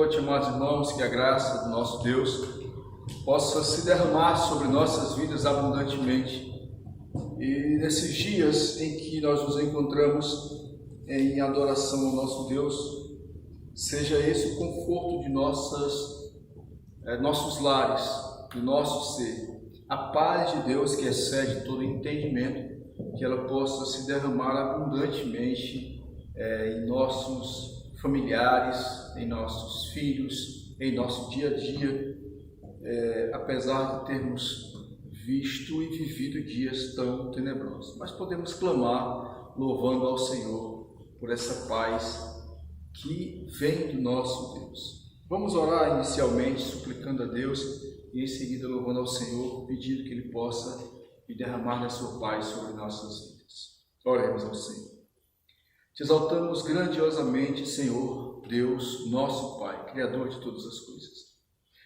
noite, amados irmãos, que a graça do nosso Deus possa se derramar sobre nossas vidas abundantemente. E nesses dias em que nós nos encontramos em adoração ao nosso Deus, seja esse o conforto de nossos lares, do nosso ser. A paz de Deus que excede todo entendimento, que ela possa se derramar abundantemente em nossos familiares, em nossos filhos, em nosso dia a dia, apesar de termos visto e vivido dias tão tenebrosos. Mas podemos clamar, louvando ao Senhor por essa paz que vem do nosso Deus. Vamos orar inicialmente, suplicando a Deus, e em seguida louvando ao Senhor, pedindo que Ele possa derramar da sua paz sobre nossas vidas. Oremos ao Senhor. Te exaltamos grandiosamente, Senhor, Deus, nosso Pai, Criador de todas as coisas.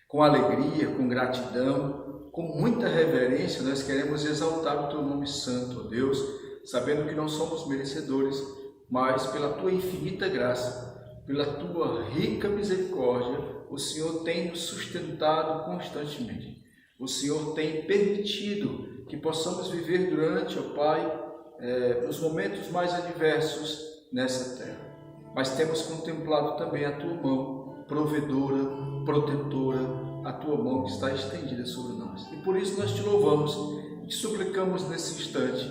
Com alegria, com gratidão, com muita reverência, nós queremos exaltar o Teu nome santo, ó Deus, sabendo que não somos merecedores, mas pela Tua infinita graça, pela Tua rica misericórdia, o Senhor tem nos sustentado constantemente. O Senhor tem permitido que possamos viver durante, ó Pai, os momentos mais adversos nessa terra. Mas temos contemplado também a Tua mão provedora, protetora, a Tua mão que está estendida sobre nós. E por isso nós Te louvamos e Te suplicamos nesse instante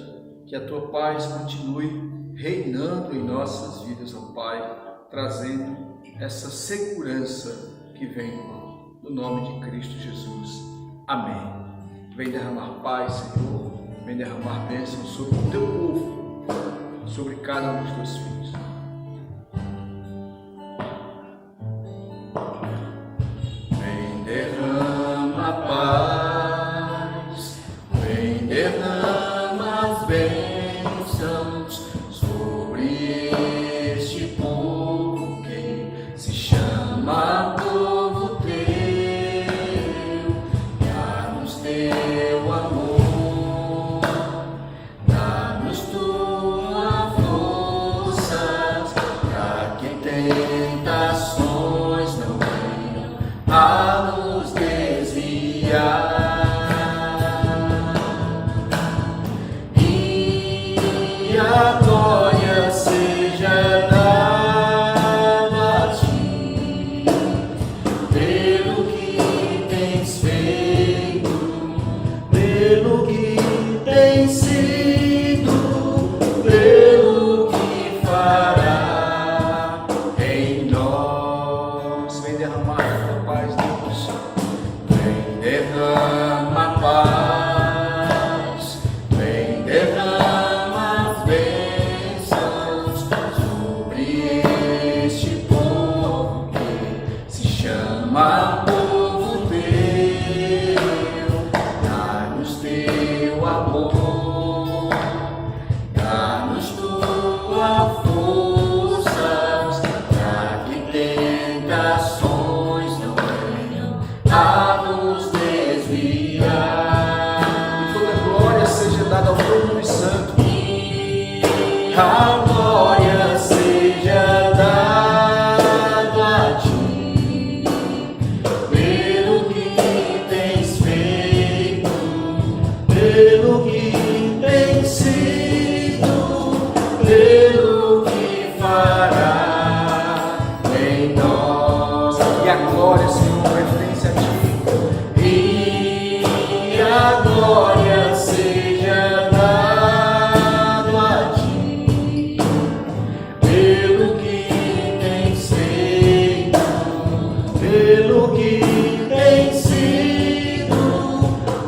que a Tua paz continue reinando em nossas vidas, ó Pai, trazendo essa segurança que vem no nome de Cristo Jesus. Amém. Vem derramar paz, Senhor, vem derramar bênção sobre o Teu povo, sobre cada um dos Teus filhos. Vem derrama paz, vem derrama as bênçãos sobre este povo que se chama povo Teu. Dá-nos Teu amor, dá-nos Tua força, para que tentações não venham a nos desviar. E a glória seja dada a Ti, pelo que tens feito, pelo que tens sido, pelo que fará em nós. Vem derramar a Tua paz, Deus. Vem derrama paz, vem derrama as bênçãos sobre este povo que se chama povo Teu. Dá-nos Teu amor, dá-nos Tua força, para que tentações não venham a nos desviar. E toda glória seja dada ao Teu nome santo. A glória seja dada a Ti, pelo que tens feito, pelo que tens sido, pelo que fará em nós. E a glória, Senhor, pertence a Ti. E a glória seja dada a Ti, pelo que tens feito, pelo que tens sido,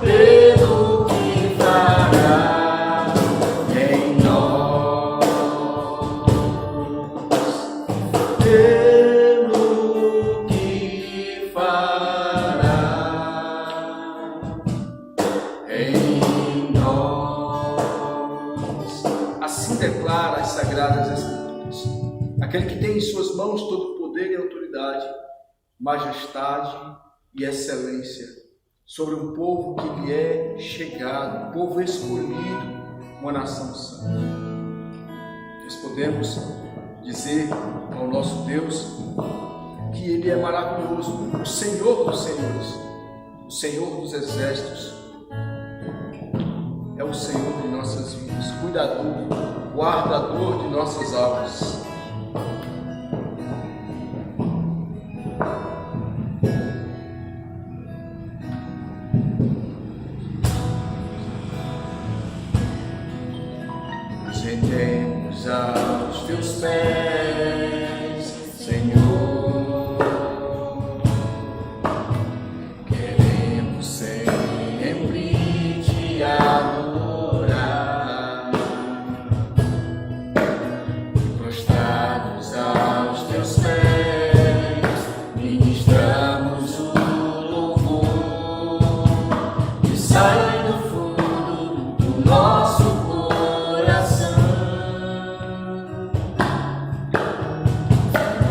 pelo que fará em nós. Pelo que fará em nós. Assim declara as Sagradas Escrituras. Aquele que tem em suas mãos todo o poder e autoridade, majestade e excelência, sobre um povo que lhe é chegado, um povo escolhido, uma nação santa. Nós podemos dizer ao nosso Deus que Ele é maravilhoso, o Senhor dos Senhores, o Senhor dos Exércitos, é o Senhor de nossas vidas, cuidador, guardador de nossas almas. Nos rendemos aos teus pés, Senhor, queremos sempre te adorar, prostrados aos teus pés, ministramos o louvor que sai do fundo do nosso coração.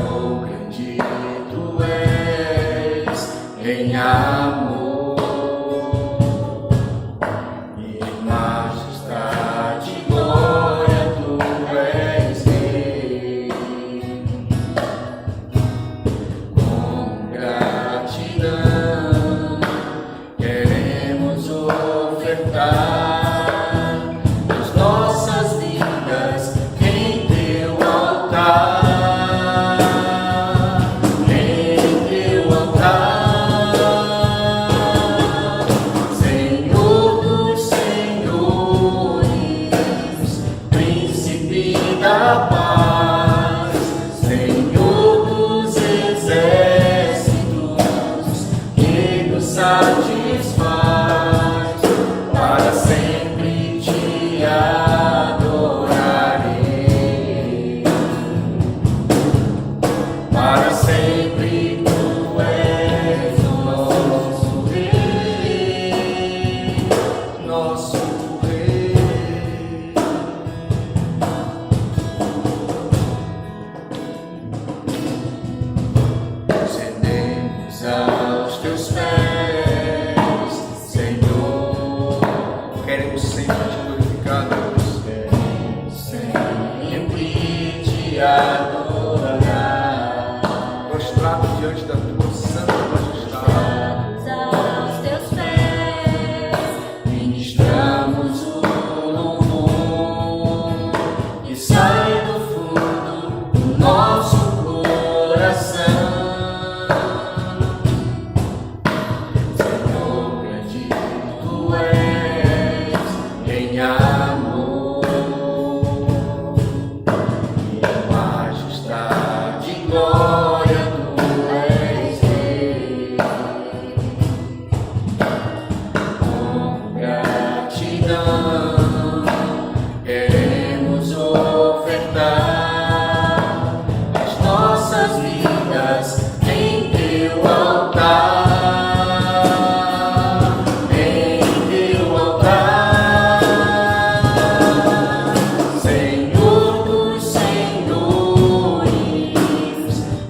Oh, grande tu és em amor e em majestade e glória, tu és Rei. Com gratidão queremos ofertar as nossas vidas em teu altar. Senhor dos senhores, príncipe da paz, Senhor dos exércitos, que nos satisfaz, para sempre te adorarei, para sempre tu és o nosso Rei, nosso Rei. Nos rendemos aos teus pés, Senhor, queremos sempre te glorificar, Deus, queremos sempre te adorar, prostrado diante da tua santa majestade. Aos teus pés, Ministramos o louvor que sai do fundo do nosso coração. Senhor, grande tu és em amor e em majestade e glória, tu és Rei. Com gratidão queremos ofertar as nossas vidas em teu altar, em teu altar. Senhor dos senhores,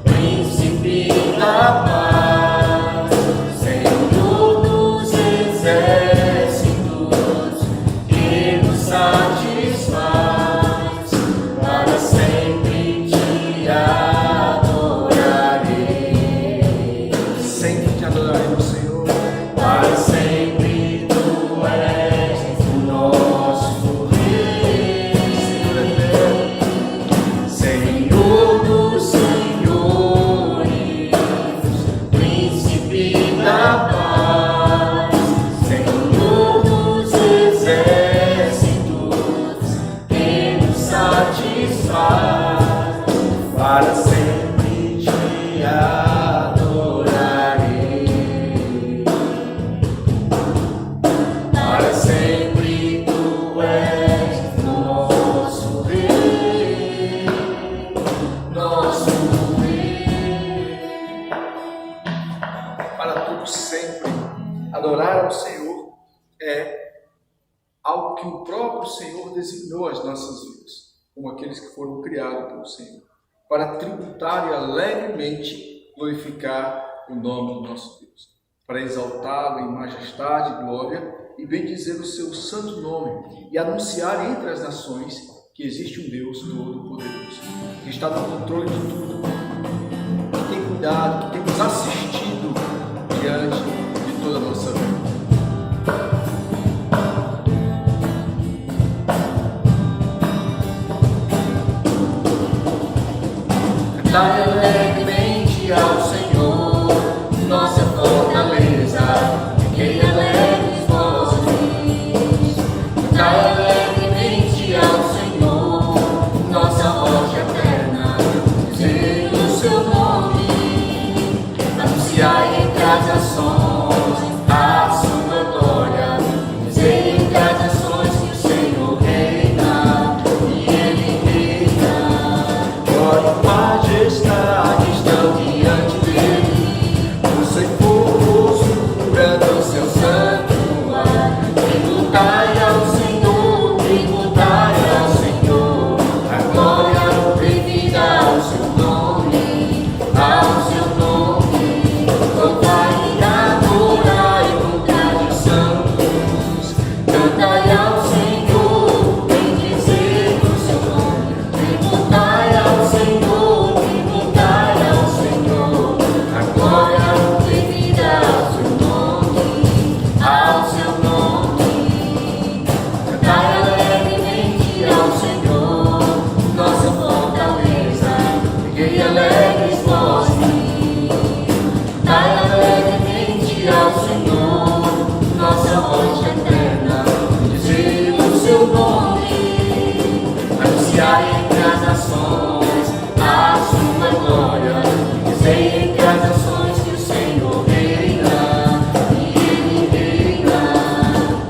príncipe da paz, Senhor dos exércitos, que nos satisfaz, para sempre te adorarei. Sempre te adoraremos, Senhor. Para sempre tu és o nosso Rei, Senhor eterno. Senhor dos senhores, príncipe da paz, Senhor dos exércitos, que nos satisfaz, para sempre te adorarei, para sempre tu és nosso Rei, nosso Rei. Para todo sempre, adorar ao Senhor é algo que o próprio Senhor designou às nossas vidas, como aqueles que foram criados pelo Senhor, para tributar e alegremente glorificar o nome do nosso Deus, para exaltá-lo em majestade e glória e bendizer o seu santo nome e anunciar entre as nações que existe um Deus todo-poderoso, que está no controle de tudo, que tem cuidado, que tem nos assistido diante de toda a nossa vida. Cantai alegremente ao Senhor, nossa fortaleza, que alegres vozes. Cantai alegremente ao Senhor, nossa rocha eterna, dizer o seu nome, anunciai entre as nações a sua glória, dizer entre as nações que o Senhor reina, e Ele reina. Glória e majestade estão diante dele, o Senhor formoso, brando o seu Santuário, tributai ao Senhor, tributai ao Senhor, a glória devida ao seu nome, ao seu nome. Louvai e adorai com tradições, cantai ao Senhor, bendizer o seu nome, tributai ao Senhor, tributai ao Senhor, a glória devida ao seu nome, ao seu nome. Cantai alegremente ao Senhor, nossa fortaleza, erguei alegres vozes. Cantai alegremente ao Senhor, nossa rocha eterna, dizer o seu nome, anunciai entre as nações a sua glória, dizer entre as nações que o Senhor reina, e Ele reina.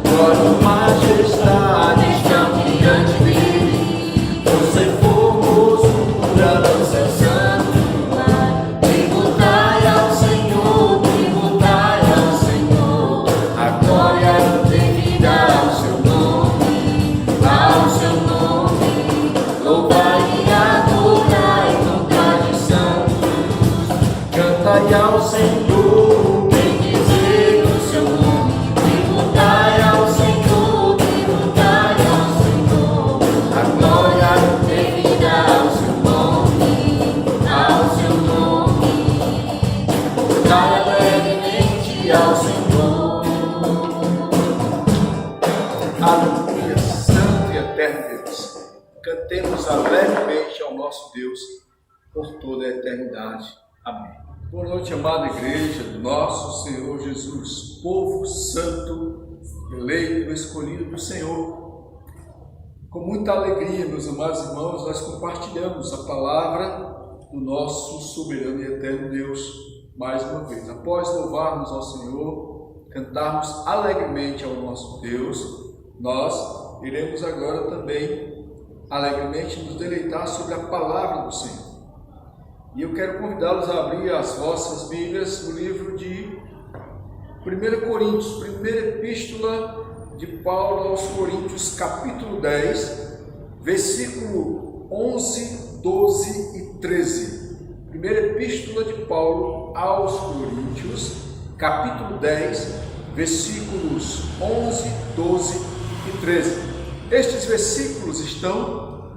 glória e majestade Estão diante dele, o Senhor formoso, brando o seu santuário, tributai ao Senhor, tributai ao Senhor, a glória devida ao seu nome, ao seu nome. Louvai e adorai com tradições, cantai ao Senhor, bendizer o seu nome, tributai ao Senhor, tributai ao Senhor, a glória devida ao seu nome, ao seu nome. Cantai alegremente ao Senhor. aleluia, santo e eterno Deus. Cantemos alegremente ao nosso Deus por toda a eternidade. Amém. Boa noite, amada igreja do nosso Senhor Jesus, povo santo, eleito, escolhido do Senhor. Com muita alegria, meus amados irmãos, nós compartilhamos a palavra do nosso soberano e eterno Deus mais uma vez. Após louvarmos ao Senhor, cantarmos alegremente ao nosso Deus, nós iremos agora também alegremente nos deleitar sobre a palavra do Senhor. E eu quero convidá-los a abrir as vossas Bíblias no livro de 1 Coríntios, primeira epístola de Paulo aos Coríntios, capítulo 10, versículo 11, 12 e 13. Primeira epístola de Paulo aos Coríntios, capítulo 10, versículos 11, 12 e 13. Estes versículos estão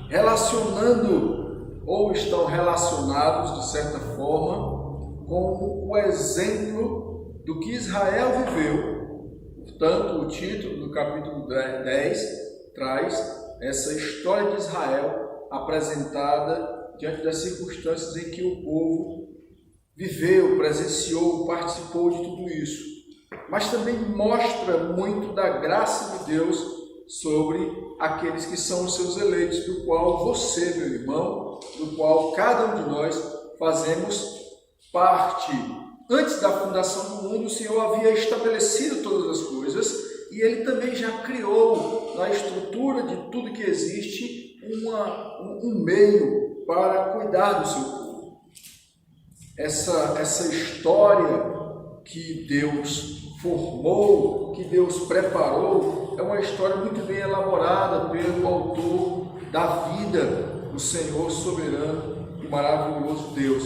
relacionando ou estão relacionados, de certa forma, com o exemplo do que Israel viveu. Portanto, o título do capítulo 10 traz essa história de Israel apresentada diante das circunstâncias em que o povo viveu, presenciou, participou de tudo isso. Mas também mostra muito da graça de Deus sobre aqueles que são os seus eleitos, do qual você, meu irmão, do qual cada um de nós fazemos parte. Antes da fundação do mundo, o Senhor havia estabelecido todas as coisas e Ele também já criou na estrutura de tudo que existe um meio para cuidar do seu povo. Essa história que Deus formou, que Deus preparou, é uma história muito bem elaborada pelo autor da vida, o Senhor soberano e maravilhoso Deus.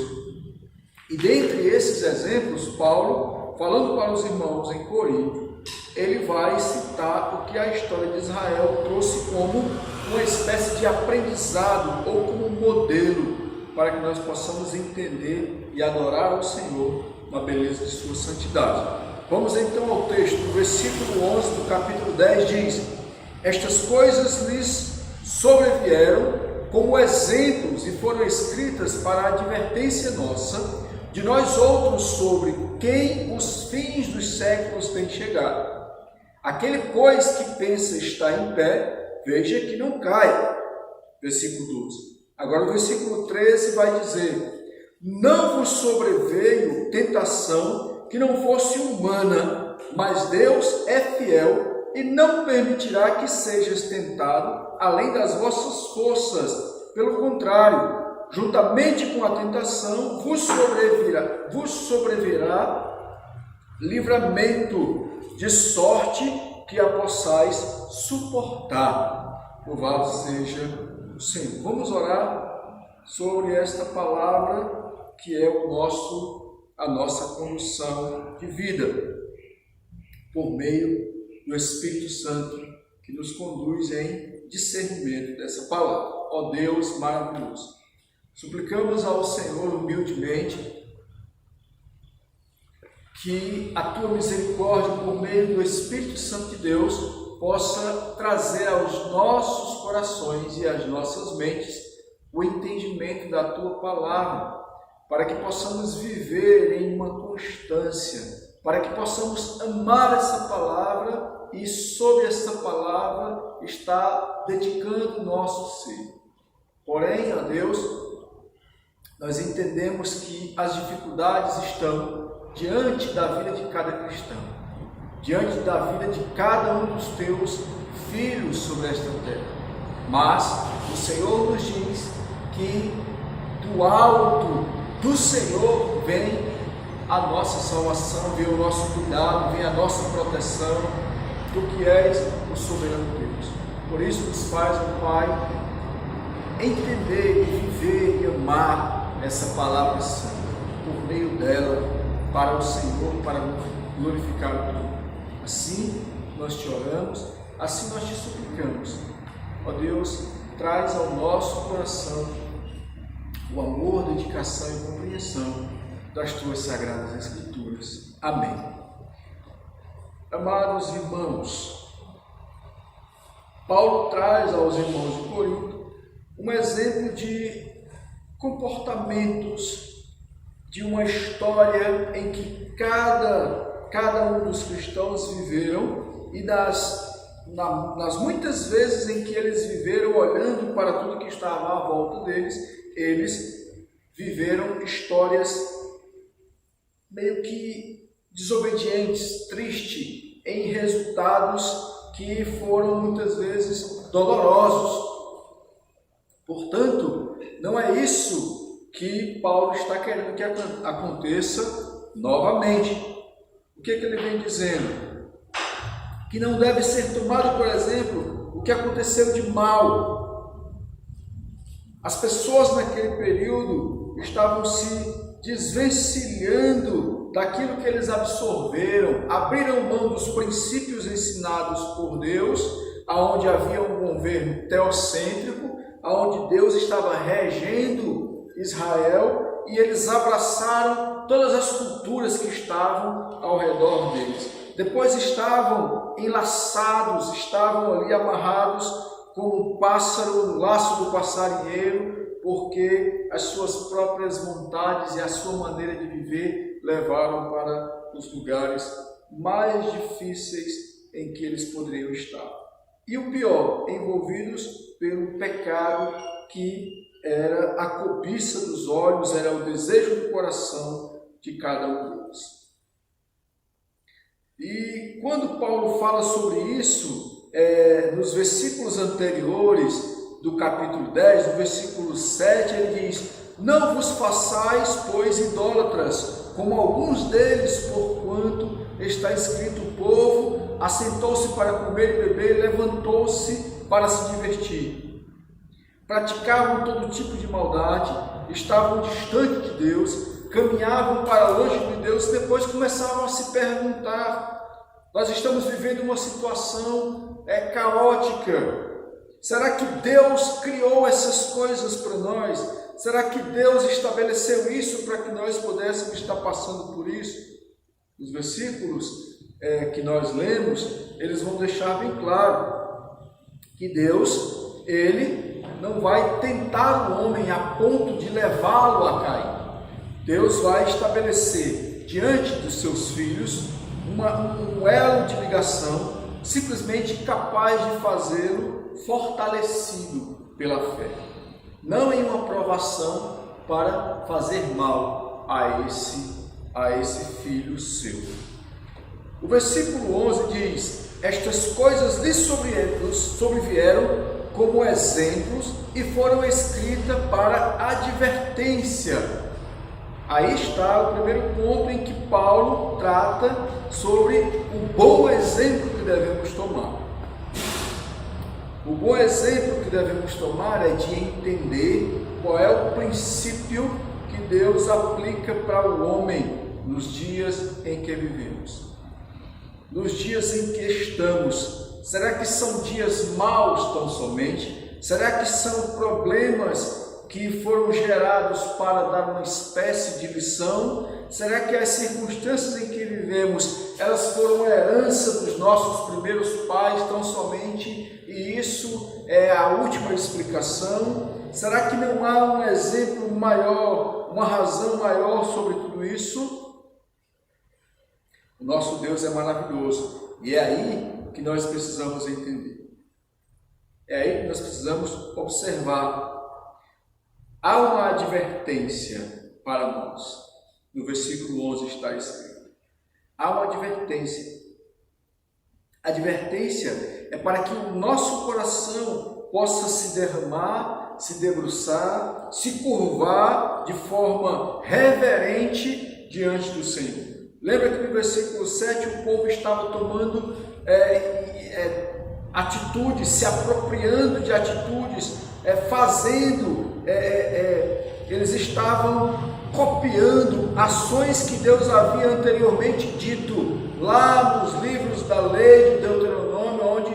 E dentre esses exemplos, Paulo, falando para os irmãos em Corinto, ele vai citar o que a história de Israel trouxe como uma espécie de aprendizado ou como modelo para que nós possamos entender e adorar ao Senhor na beleza de sua santidade. Vamos então ao texto, no versículo 11 do capítulo 10 diz: estas coisas lhes sobrevieram como exemplos e foram escritas para a advertência nossa, de nós outros, sobre quem os fins dos séculos têm chegado. Aquele, pois, que pensa estar em pé, veja que não caia. Versículo 12. Agora o versículo 13 vai dizer: não vos sobreveio tentação que não fosse humana, mas Deus é fiel e não permitirá que sejas tentado além das vossas forças. Pelo contrário, juntamente com a tentação, vos sobrevirá livramento, de sorte que a possais suportar. Louvado seja o Senhor. Vamos orar sobre esta palavra que é a nossa condução de vida, por meio do Espírito Santo que nos conduz em discernimento dessa palavra. Ó Deus maravilhoso, suplicamos ao Senhor humildemente que a tua misericórdia, por meio do Espírito Santo de Deus, possa trazer aos nossos corações e às nossas mentes o entendimento da tua palavra, para que possamos viver em uma constância, para que possamos amar essa palavra e sob essa palavra estar dedicando o nosso ser. Porém, ó Deus, nós entendemos que as dificuldades estão diante da vida de cada cristão, diante da vida de cada um dos teus filhos sobre esta terra. Mas o Senhor nos diz que do alto do Senhor vem a nossa salvação, vem o nosso cuidado, vem a nossa proteção, do que és o soberano Deus. Por isso nos faz, ó Pai, entender e viver e amar essa palavra santa, por meio dela, para o Senhor, para glorificar o teu nome. Assim nós te oramos, assim nós te suplicamos. Ó Deus, traz ao nosso coração o amor, dedicação e compreensão das tuas sagradas Escrituras. Amém. Amados irmãos, Paulo traz aos irmãos de Corinto um exemplo de comportamentos, de uma história em que cada um dos cristãos viveram, e nas muitas vezes em que eles viveram olhando para tudo que estava à volta deles, eles viveram histórias meio que desobedientes, tristes, em resultados que foram muitas vezes dolorosos. Portanto, não é isso que Paulo está querendo que aconteça novamente. O que ele vem dizendo? Que não deve ser tomado, por exemplo, o que aconteceu de mal. As pessoas naquele período estavam se desvencilhando daquilo que eles absorveram, abriram mão dos princípios ensinados por Deus, aonde havia um governo teocêntrico, aonde Deus estava regendo Israel, e eles abraçaram todas as culturas que estavam ao redor deles. Depois estavam enlaçados, estavam ali amarrados como um pássaro no laço do passarinheiro, porque as suas próprias vontades e a sua maneira de viver levaram para os lugares mais difíceis em que eles poderiam estar. E o pior, envolvidos pelo pecado que era a cobiça dos olhos, era o desejo do coração de cada um deles. E quando Paulo fala sobre isso, nos versículos anteriores do capítulo 10, no versículo 7, ele diz: não vos façais, pois, idólatras, como alguns deles, porquanto está escrito: o povo assentou-se para comer e beber, e levantou-se para se divertir. Praticavam todo tipo de maldade, estavam distantes de Deus, caminhavam para longe de Deus, depois começavam a se perguntar: nós estamos vivendo uma situação caótica. Será que Deus criou essas coisas para nós? Será que Deus estabeleceu isso para que nós pudéssemos estar passando por isso? Os versículos que nós lemos, eles vão deixar bem claro que Deus, Ele não vai tentar o homem a ponto de levá-lo a cair. Deus vai estabelecer diante dos seus filhos um elo de ligação simplesmente capaz de fazê-lo fortalecido pela fé. Não em uma provação para fazer mal a esse filho seu. O versículo 11 diz: estas coisas lhe sobrevieram como exemplos e foram escritas para advertência. Aí está o primeiro ponto em que Paulo trata sobre o bom exemplo que devemos tomar. O bom exemplo que devemos tomar é de entender qual é o princípio que Deus aplica para o homem nos dias em que vivemos. Nos dias em que estamos, será que são dias maus tão somente? Será que são problemas que foram gerados para dar uma espécie de lição? Será que as circunstâncias em que vivemos, elas foram herança dos nossos primeiros pais tão somente, e isso é a última explicação? Será que não há um exemplo maior, uma razão maior sobre tudo isso? O nosso Deus é maravilhoso, e é aí que nós precisamos entender. É aí que nós precisamos observar. Há uma advertência para nós. No versículo 11 está escrito. Há uma advertência. A advertência é para que o nosso coração possa se derramar, se debruçar, se curvar de forma reverente diante do Senhor. Lembra que no versículo 7 o povo estava tomando atitudes, se apropriando de atitudes, eles estavam copiando ações que Deus havia anteriormente dito lá nos livros da lei de Deuteronômio, onde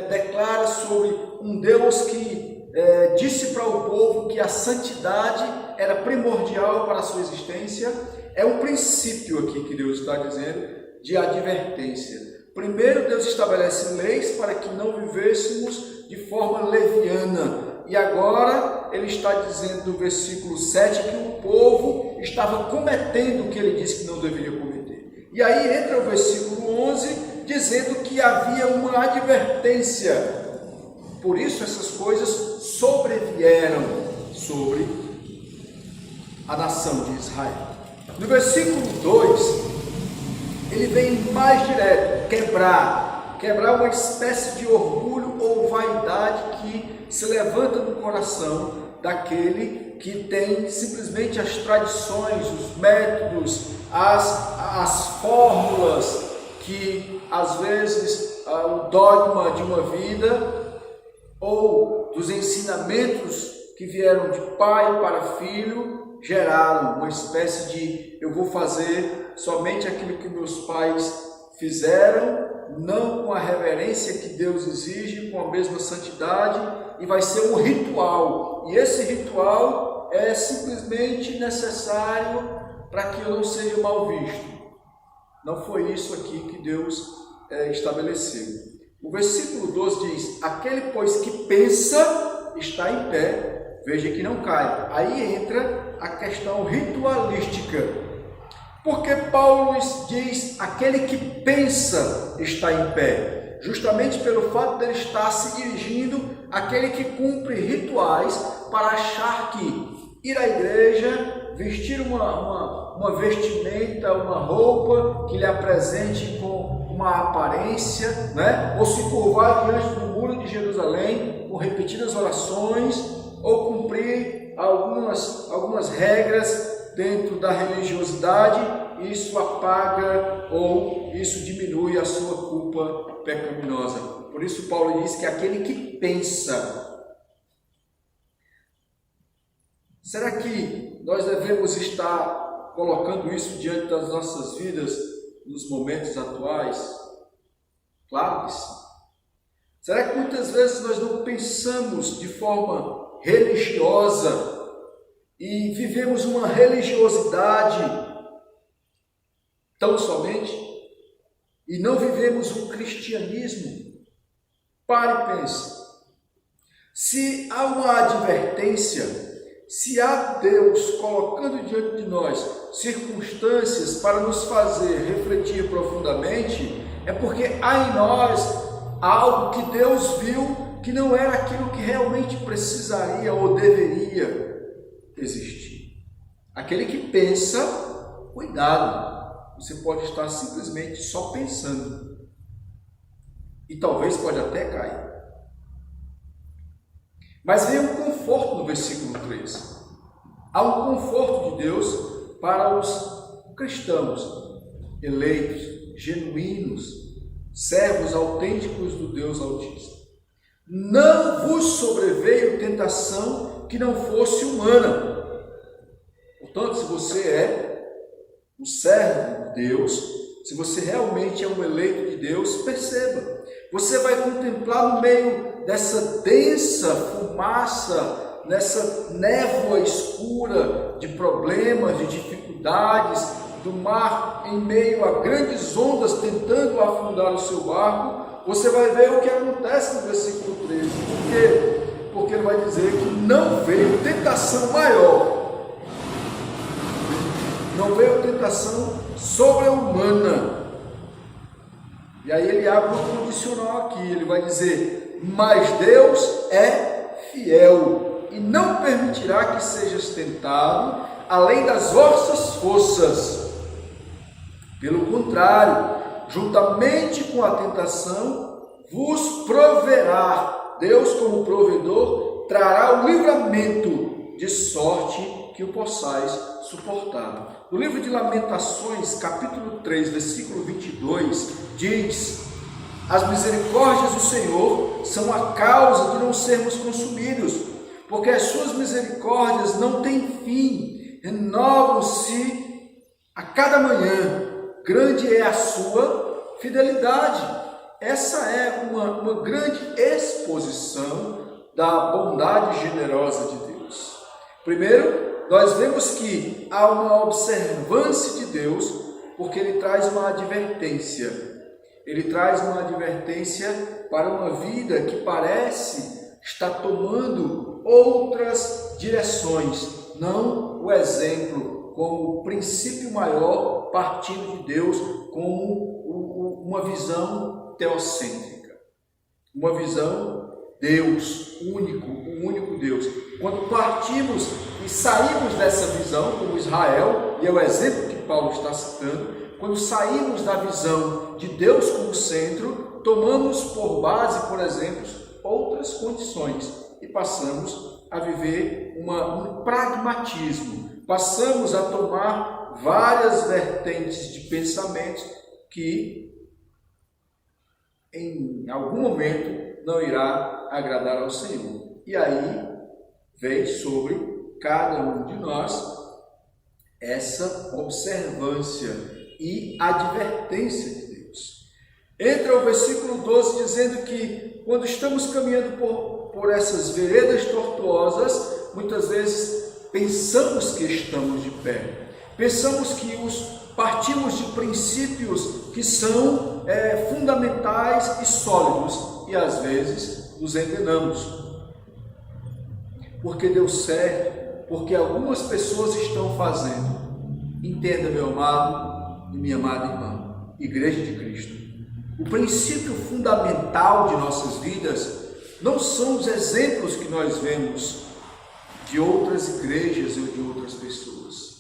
declara sobre um Deus que disse para o povo que a santidade era primordial para a sua existência. É um princípio aqui que Deus está dizendo de advertência. Primeiro, Deus estabelece leis para que não vivêssemos de forma leviana. E agora ele está dizendo no versículo 7 que o povo estava cometendo o que ele disse que não deveria cometer. E aí entra o versículo 11 dizendo que havia uma advertência. Por isso essas coisas sobrevieram sobre a nação de Israel. No versículo 2, ele vem mais direto, quebrar uma espécie de orgulho ou vaidade que se levanta no coração daquele que tem simplesmente as tradições, os métodos, as fórmulas que às vezes o dogma de uma vida ou dos ensinamentos que vieram de pai para filho geraram uma espécie de eu vou fazer somente aquilo que meus pais fizeram, não com a reverência que Deus exige, com a mesma santidade, e vai ser um ritual. E esse ritual é simplesmente necessário para que eu não seja mal visto. Não foi isso aqui que Deus estabeleceu. O versículo 12 diz: aquele, pois, que pensa está em pé, veja que não cai. Aí entra a questão ritualística. Porque Paulo diz aquele que pensa está em pé? Justamente pelo fato de ele estar se dirigindo àquele que cumpre rituais para achar que ir à igreja, vestir uma vestimenta, uma roupa que lhe apresente com uma aparência, né? Ou se curvar diante do muro de Jerusalém com repetidas orações, ou cumprir algumas regras dentro da religiosidade, isso apaga ou isso diminui a sua culpa pecaminosa. Por isso Paulo diz que aquele que pensa. Será que nós devemos estar colocando isso diante das nossas vidas nos momentos atuais? Claro que sim. Será que muitas vezes nós não pensamos de forma religiosa e vivemos uma religiosidade tão somente e não vivemos um cristianismo. Pare e pense. Se há uma advertência, se há Deus colocando diante de nós circunstâncias para nos fazer refletir profundamente, é porque há em nós algo que Deus viu que não era aquilo que realmente precisaria ou deveria existir. Aquele que pensa, cuidado, você pode estar simplesmente só pensando e talvez pode até cair. Mas vem um conforto no versículo 3. Há um conforto de Deus para os cristãos, eleitos, genuínos, servos autênticos do Deus Altíssimo. Não vos sobreveio tentação que não fosse humana. Portanto, se você é um servo de Deus, se você realmente é um eleito de Deus, perceba, você vai contemplar no meio dessa densa fumaça, nessa névoa escura de problemas, de dificuldades, do mar em meio a grandes ondas tentando afundar o seu barco, você vai ver o que acontece no versículo 13. Por quê? Porque ele vai dizer que não veio tentação maior, não veio tentação sobre-humana. E aí ele abre um condicional aqui, ele vai dizer: mas Deus é fiel e não permitirá que sejas tentado além das vossas forças. Pelo contrário, juntamente com a tentação, vos proverá. Deus, como provedor, trará o livramento, de sorte que o possais suportar. No livro de Lamentações, capítulo 3, versículo 22, diz: as misericórdias do Senhor são a causa de não sermos consumidos, porque as suas misericórdias não têm fim, renovam-se a cada manhã, grande é a sua fidelidade. Essa é uma grande exposição da bondade generosa de Deus. Primeiro, nós vemos que há uma observância de Deus, porque Ele traz uma advertência. Ele traz uma advertência para uma vida que parece estar tomando outras direções, não o exemplo como o princípio maior partindo de Deus, como uma visão teocêntrica, uma visão Deus, único, o único Deus. Quando partimos e saímos dessa visão, como Israel, e é o exemplo que Paulo está citando, quando saímos da visão de Deus como centro, tomamos por base, por exemplo, outras condições e passamos a viver um pragmatismo, passamos a tomar várias vertentes de pensamentos que em algum momento não irá agradar ao Senhor. E aí vem sobre cada um de nós essa observância e advertência de Deus. Entra o versículo 12 dizendo que quando estamos caminhando por essas veredas tortuosas, muitas vezes pensamos que estamos de pé, pensamos que partimos de princípios que são fundamentais e sólidos, e às vezes nos enganamos, porque deu certo, porque algumas pessoas estão fazendo. Entenda, meu amado e minha amada irmã, Igreja de Cristo, o princípio fundamental de nossas vidas não são os exemplos que nós vemos de outras igrejas ou de outras pessoas.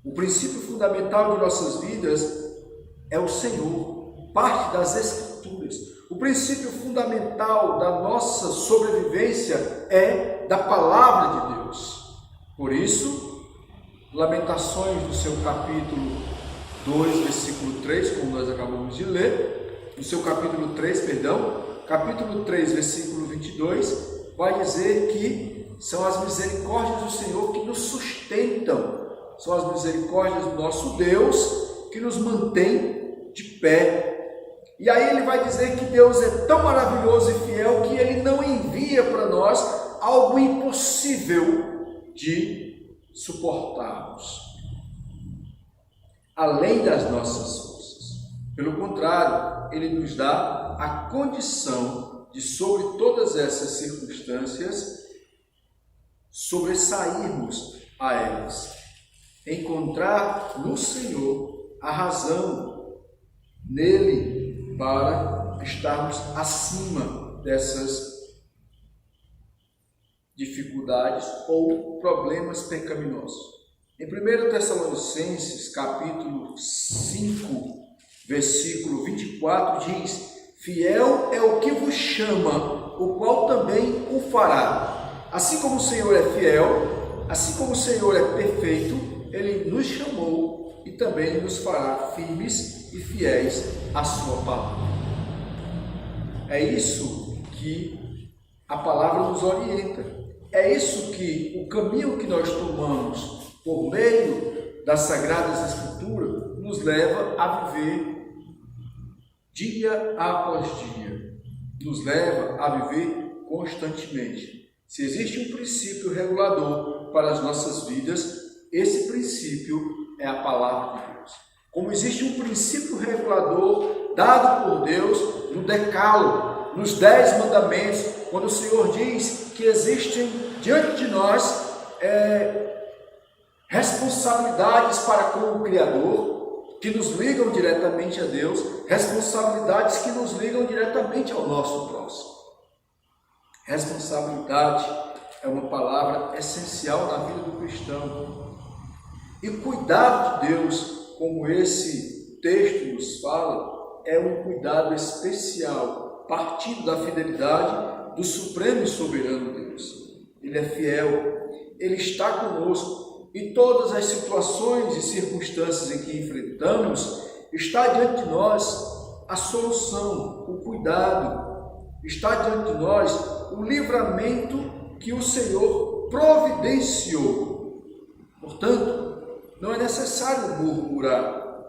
O princípio fundamental de nossas vidas é o Senhor, parte das Escrituras. O princípio fundamental da nossa sobrevivência é da Palavra de Deus. Por isso, Lamentações, no seu capítulo 2, versículo 3, como nós acabamos de ler, no seu capítulo 3, capítulo 3, versículo 22, vai dizer que são as misericórdias do Senhor que nos sustentam, são as misericórdias do nosso Deus que nos mantém de pé. E aí ele vai dizer que Deus é tão maravilhoso e fiel que Ele não envia para nós algo impossível de suportarmos além das nossas forças. Pelo contrário, Ele nos dá a condição de, sobre todas essas circunstâncias, sobressairmos a elas. Encontrar no Senhor a razão nele para estarmos acima dessas dificuldades ou problemas pecaminosos. Em 1 Tessalonicenses, capítulo 5, versículo 24, diz: fiel é o que vos chama, o qual também o fará. Assim como o Senhor é fiel, assim como o Senhor é perfeito, Ele nos chamou e também nos fará firmes e fiéis à sua palavra. É isso que a palavra nos orienta. É isso que o caminho que nós tomamos por meio das Sagradas Escrituras nos leva a viver dia após dia, nos leva a viver constantemente. Se existe um princípio regulador para as nossas vidas, esse princípio é a palavra de Deus. Como existe um princípio regulador dado por Deus no Decálogo, nos 10 mandamentos, quando o Senhor diz que existem diante de nós responsabilidades para com o Criador, que nos ligam diretamente a Deus, responsabilidades que nos ligam diretamente ao nosso próximo. Responsabilidade é uma palavra essencial na vida do cristão. E cuidado de Deus, como esse texto nos fala, é um cuidado especial, partindo da fidelidade do Supremo e Soberano Deus. Ele é fiel, Ele está conosco, e todas as situações e circunstâncias em que enfrentamos, está diante de nós a solução, o cuidado, está diante de nós o livramento que o Senhor providenciou. Portanto, não é necessário murmurar,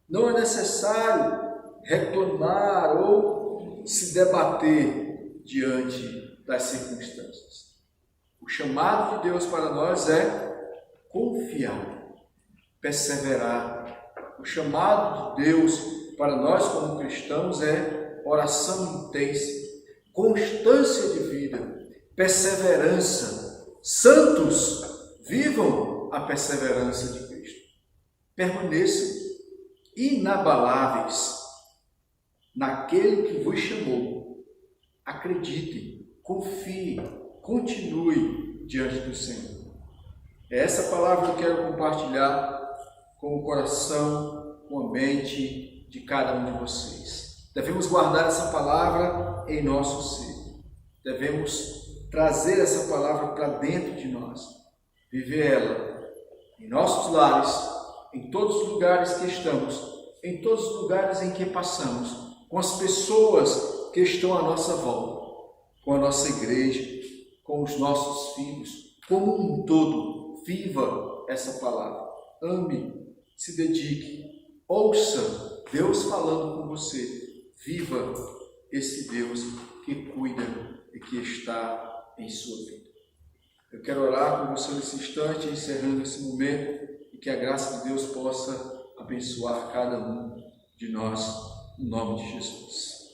não é necessário reclamar ou se debater diante das circunstâncias. O chamado de Deus para nós é confiar, perseverar. O chamado de Deus para nós como cristãos é oração intensa, constância de vida, perseverança. Santos, vivam a perseverança de Cristo. Permaneçam inabaláveis naquele que vos chamou. Acreditem, confiem, continue diante do Senhor. É essa palavra que eu quero compartilhar com o coração, com a mente de cada um de vocês. Devemos guardar essa palavra em nosso ser. Devemos trazer essa palavra para dentro de nós. Viver ela em nossos lares, em todos os lugares que estamos, em todos os lugares em que passamos, com as pessoas que estão à nossa volta, com a nossa igreja, com os nossos filhos, como um todo. Viva essa palavra, ame, se dedique, ouça Deus falando com você, viva esse Deus que cuida e que está em sua vida. Eu quero orar com você nesse instante, encerrando esse momento, e que a graça de Deus possa abençoar cada um de nós, no nome de Jesus.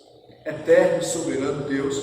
Eterno e soberano Deus,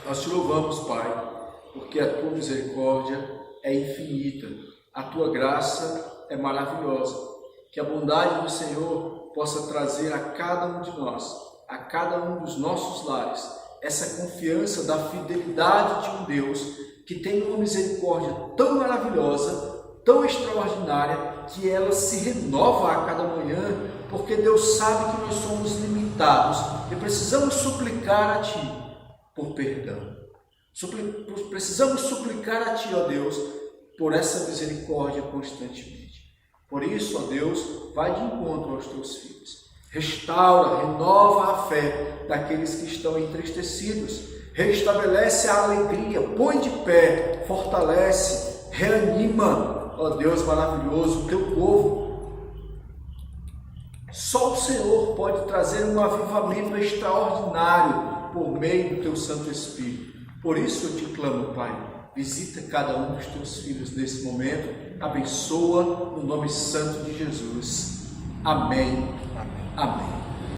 nós te louvamos, Pai, porque a tua misericórdia é infinita, a tua graça é maravilhosa. Que a bondade do Senhor possa trazer a cada um de nós, a cada um dos nossos lares, essa confiança da fidelidade de um Deus que tem uma misericórdia tão maravilhosa, tão extraordinária, que ela se renova a cada manhã, porque Deus sabe que nós somos limitados e precisamos suplicar a Ti por perdão. Precisamos suplicar a Ti, ó Deus, por essa misericórdia constantemente. Por isso, ó Deus, vai de encontro aos Teus filhos. Restaura, renova a fé daqueles que estão entristecidos. Restabelece a alegria, põe de pé, fortalece, reanima, ó Deus maravilhoso, o Teu povo. Só o Senhor pode trazer um avivamento extraordinário por meio do Teu Santo Espírito. Por isso eu te clamo, Pai, visita cada um dos teus filhos nesse momento, abençoa no nome santo de Jesus. Amém. Amém.